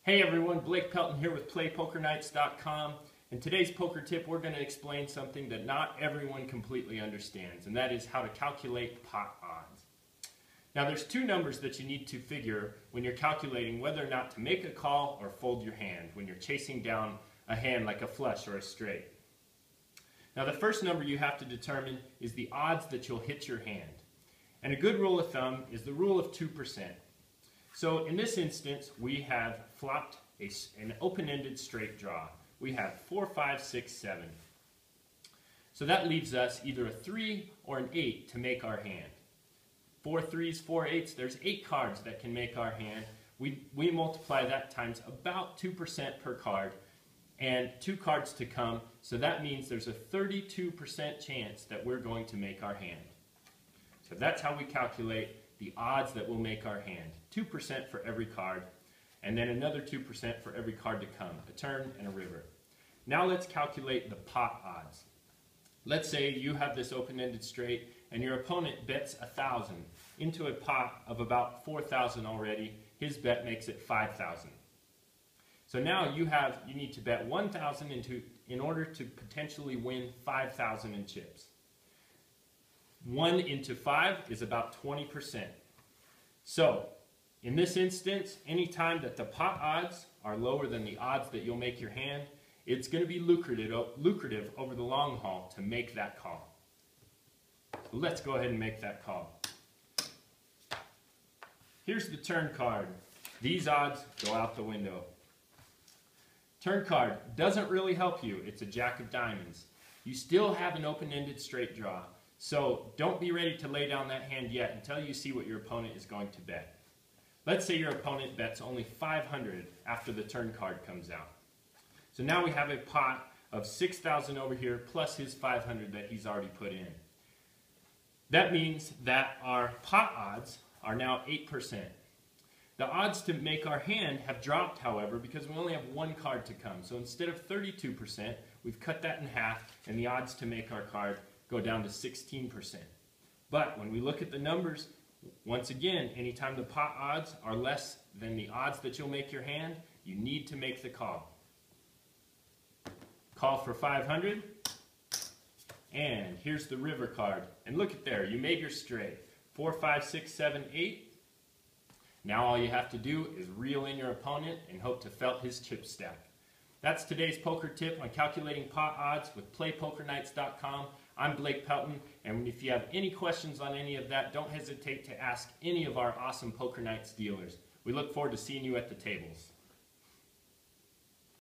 Hey everyone, Blake Pelton here with PlayPokerNights.com. In today's poker tip, we're going to explain something that not everyone completely understands, and that is how to calculate pot odds. Now there's two numbers that you need to figure when you're calculating whether or not to make a call or fold your hand when you're chasing down a hand like a flush or a straight. Now the first number you have to determine is the odds that you'll hit your hand. And a good rule of thumb is the rule of 2%. So in this instance, we have flopped an open-ended straight draw. We have 4, 5, 6, 7. So that leaves us either a 3 or an 8 to make our hand. 4 3s, 4 8s, there's 8 cards that can make our hand. We multiply that times about 2% per card and 2 cards to come, so that means there's a 32% chance that we're going to make our hand. So that's how we calculate the odds that will make our hand. 2% for every card, and then another 2% for every card to come, a turn and a river. Now let's calculate the pot odds. Let's say you have this open-ended straight and your opponent bets 1,000 into a pot of about 4,000 already. His bet makes it 5,000. So now you need to bet 1,000 in order to potentially win 5,000 in chips. 1 into 5 is about 20%. So, in this instance, any time that the pot odds are lower than the odds that you'll make your hand, it's going to be lucrative over the long haul to make that call. So let's go ahead and make that call. Here's the turn card. These odds go out the window. Turn card doesn't really help you. It's a jack of diamonds. You still have an open-ended straight draw. So don't be ready to lay down that hand yet until you see what your opponent is going to bet. Let's say your opponent bets only 500 after the turn card comes out. So now we have a pot of 6,000 over here plus his 500 that he's already put in. That means that our pot odds are now 8%. The odds to make our hand have dropped, however, because we only have one card to come. So instead of 32%, we've cut that in half, and the odds to make our card go down to 16%. But when we look at the numbers, once again, anytime the pot odds are less than the odds that you'll make your hand, you need to make the call. Call for 500, and here's the river card. And look at there, you made your straight. 4, 5, 6, 7, 8. Now all you have to do is reel in your opponent and hope to felt his chip stack. That's today's poker tip on calculating pot odds with PlayPokerNights.com. I'm Blake Pelton, and if you have any questions on any of that, don't hesitate to ask any of our awesome Poker Nights dealers. We look forward to seeing you at the tables.